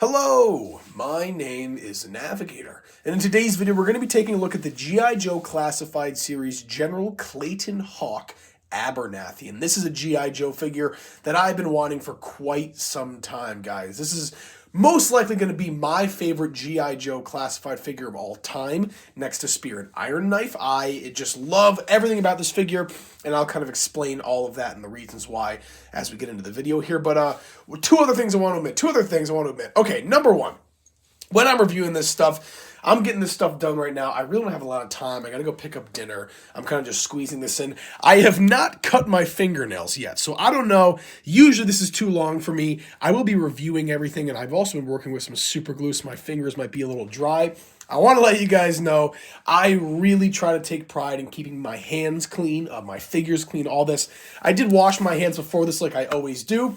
Hello, my name is Navigator, and in today's video we're going to be taking a look at the G.I. Joe Classified Series General Clayton Hawk Abernathy, and this is a G.I. Joe figure that I've been wanting for quite some time, guys. This is most likely going to be my favorite G.I. Joe classified figure of all time, next to Spear and Iron Knife. I just love everything about this figure, and I'll kind of explain all of that and the reasons why as we get into the video here. But two other things I want to admit. Okay, number one, when I'm reviewing this stuff, I'm getting this stuff done right now. I really don't have a lot of time. I got to go pick up dinner. I'm kind of just squeezing this in. I have not cut my fingernails yet, so I don't know. Usually this is too long for me. I will be reviewing everything, and I've also been working with some super glue, so my fingers might be a little dry. I want to let you guys know, I really try to take pride in keeping my hands clean, my figures clean, all this. I did wash my hands before this like I always do.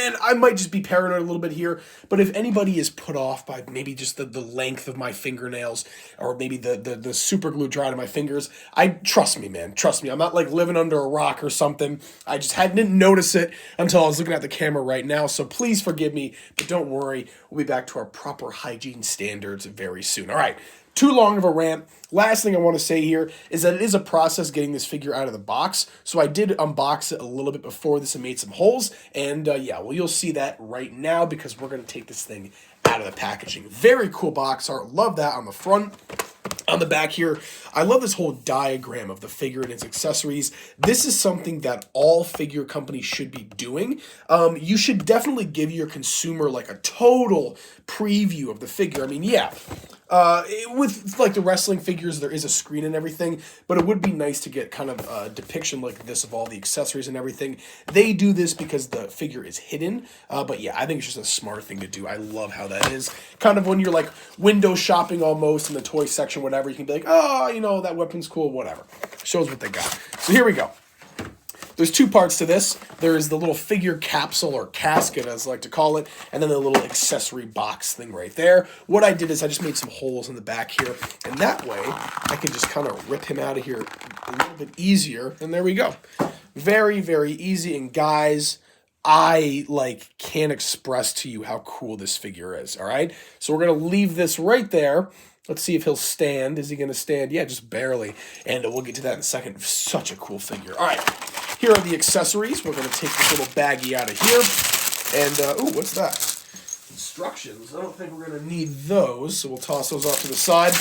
And I might just be paranoid a little bit here, but if anybody is put off by maybe just the length of my fingernails or maybe the super glue dry to my fingers, trust me, man. Trust me. I'm not like living under a rock or something. I just didn't notice it until I was looking at the camera right now, so please forgive me, but don't worry. We'll be back to our proper hygiene standards very soon. All right. Too long of a rant. Last thing I want to say here is that it is a process getting this figure out of the box. So I did unbox it a little bit before this and made some holes. And yeah, well, you'll see that right now because we're going to take this thing out of the packaging. Very cool box art. Love that on the front. On the back here, I love this whole diagram of the figure and its accessories. This is something that all figure companies should be doing. You should definitely give your consumer like a total preview of the figure. I mean, yeah, with like the wrestling figures, there is a screen and everything, but it would be nice to get kind of a depiction like this of all the accessories and everything. They do this because the figure is hidden, but yeah, I think it's just a smart thing to do. I love how that is. Kind of when you're like window shopping almost in the toy section, whatever, you can be like, oh, you know, that weapon's cool, whatever. Shows what they got. So here we go. There's two parts to this. There's the little figure capsule or casket, as I like to call it, and then the little accessory box thing right there. What I did is I just made some holes in the back here, and that way I can just kind of rip him out of here a little bit easier, and there we go. Very, very easy, and guys, I can't express to you how cool this figure is, all right? So we're going to leave this right there. Let's see if he'll stand. Is he going to stand? Yeah, just barely, and we'll get to that in a second. Such a cool figure. All right. Here are the accessories. We're going to take this little baggie out of here. And, ooh, what's that? Instructions. I don't think we're going to need those, so we'll toss those off to the side.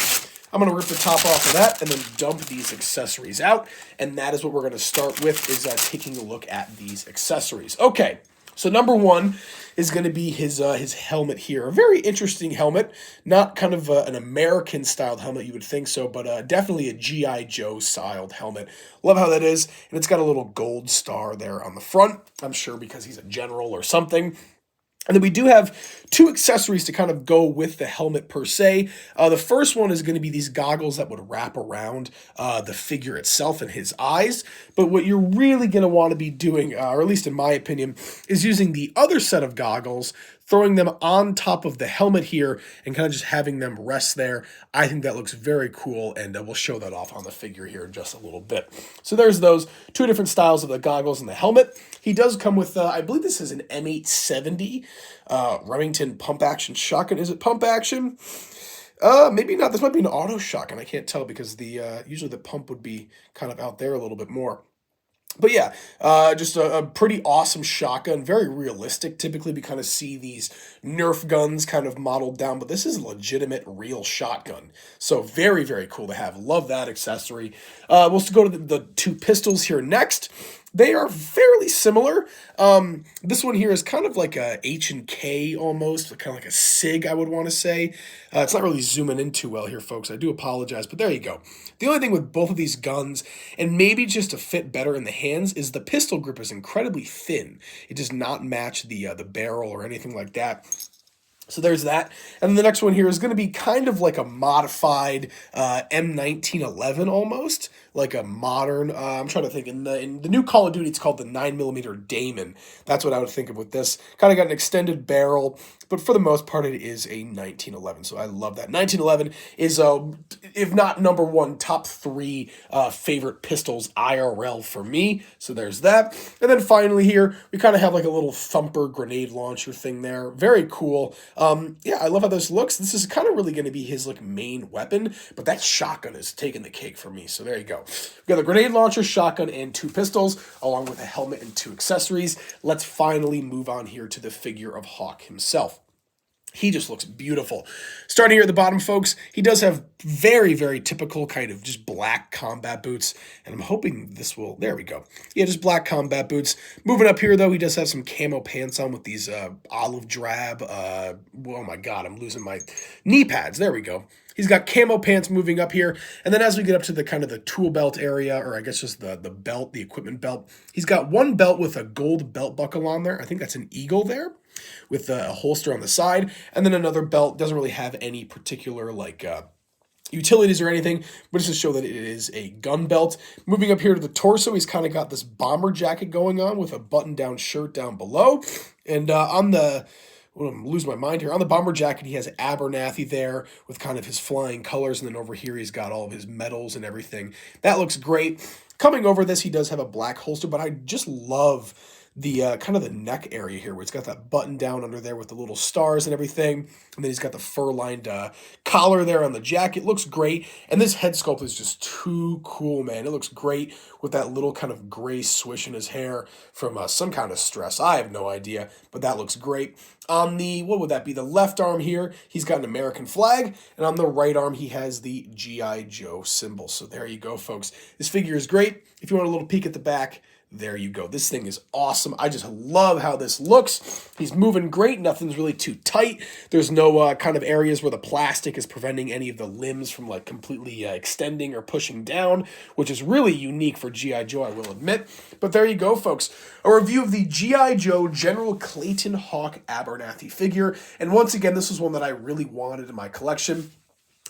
I'm going to rip the top off of that and then dump these accessories out. And that is what we're going to start with, is taking a look at these accessories. Okay, so number one is going to be his helmet here. A very interesting helmet. Not kind of an American-styled helmet, you would think so, but definitely a G.I. Joe-styled helmet. Love how that is, and it's got a little gold star there on the front. I'm sure because he's a general or something. And then we do have two accessories to kind of go with the helmet per se. The first one is going to be these goggles that would wrap around the figure itself and his eyes. But what you're really going to want to be doing, or at least in my opinion, is using the other set of goggles, throwing them on top of the helmet here and kind of just having them rest there. I think that looks very cool, and we'll show that off on the figure here in just a little bit. So there's those two different styles of the goggles and the helmet. He does come with, I believe this is an M870 Remington pump action shotgun. Is it pump action? Maybe not. This might be an auto shotgun. I can't tell because usually the pump would be kind of out there a little bit more. But yeah, just a pretty awesome shotgun, very realistic. Typically, we kind of see these Nerf guns kind of modeled down, but this is a legitimate, real shotgun. So very, very cool to have. Love that accessory. We'll go to the two pistols here next. They are fairly similar. This one here is kind of like a H&K almost, kind of like a SIG, I would want to say. It's not really zooming in too well here, folks. I do apologize, but there you go. The only thing with both of these guns, and maybe just to fit better in the hands, is the pistol grip is incredibly thin. It does not match the barrel or anything like that. So there's that. And then the next one here is going to be kind of like a modified M1911 almost, like a modern, I'm trying to think, in the new Call of Duty, it's called the 9mm Damon. That's what I would think of with this. Kind of got an extended barrel, but for the most part, it is a 1911. So I love that. 1911 is, if not number one, top three favorite pistols IRL for me. So there's that. And then finally here, we kind of have like a little thumper grenade launcher thing there. Very cool. Yeah, I love how this looks. This is kind of really going to be his like main weapon, but that shotgun is taking the cake for me. So there you go. We got the grenade launcher, shotgun, and 2 pistols, along with a helmet and 2 accessories. Let's finally move on here to the figure of Hawk himself. He just looks beautiful. Starting here at the bottom, folks, he does have very, very typical kind of just black combat boots. And I'm hoping this will, there we go. Yeah, just black combat boots. Moving up here, though, he does have some camo pants on with these olive drab, oh my God, I'm losing my knee pads. There we go. He's got camo pants moving up here. And then as we get up to the kind of the tool belt area, or I guess just the belt, the equipment belt, he's got one belt with a gold belt buckle on there. I think that's an eagle there, with a holster on the side, and then another belt. Doesn't really have any particular like utilities or anything, but just to show that it is a gun belt. Moving up here to the torso, he's kind of got this bomber jacket going on with a button-down shirt down below, and on the I'm losing my mind here. On the bomber jacket, he has Abernathy there with kind of his flying colors, and then over here he's got all of his medals and everything. That looks great. Coming over this, he does have a black holster, but I just love the kind of the neck area here where it's got that button down under there with the little stars and everything. And then he's got the fur-lined collar there on the jacket. Looks great. And this head sculpt is just too cool, man. It looks great with that little kind of gray swish in his hair from some kind of stress. I have no idea, but that looks great. On the, what would that be? The left arm here, he's got an American flag. And on the right arm, he has the G.I. Joe symbol. So there you go, folks. This figure is great. If you want a little peek at the back, there you go. This thing is awesome. I just love how this looks. He's moving great. Nothing's really too tight. There's no kind of areas where the plastic is preventing any of the limbs from like completely extending or pushing down, which is really unique for G.I. Joe, I will admit. But there you go, folks. A review of the G.I. Joe General Clayton Hawk Abernathy figure. And once again, this was one that I really wanted in my collection.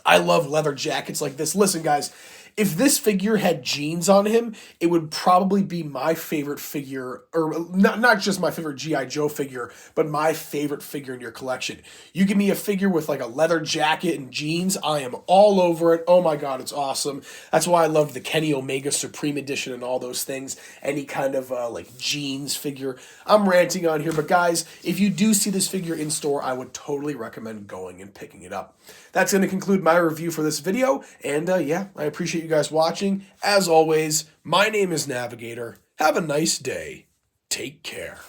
I love leather jackets like this. Listen, guys, if this figure had jeans on him, it would probably be my favorite figure, or not just my favorite G.I. Joe figure, but my favorite figure in your collection. You give me a figure with like a leather jacket and jeans, I am all over it. Oh my God, it's awesome. That's why I love the Kenny Omega Supreme Edition and all those things. Any kind of like jeans figure. I'm ranting on here, but guys, if you do see this figure in store, I would totally recommend going and picking it up. That's going to conclude my review for this video, and yeah, I appreciate you guys watching. As always, my name is Navigator. Have a nice day. Take care.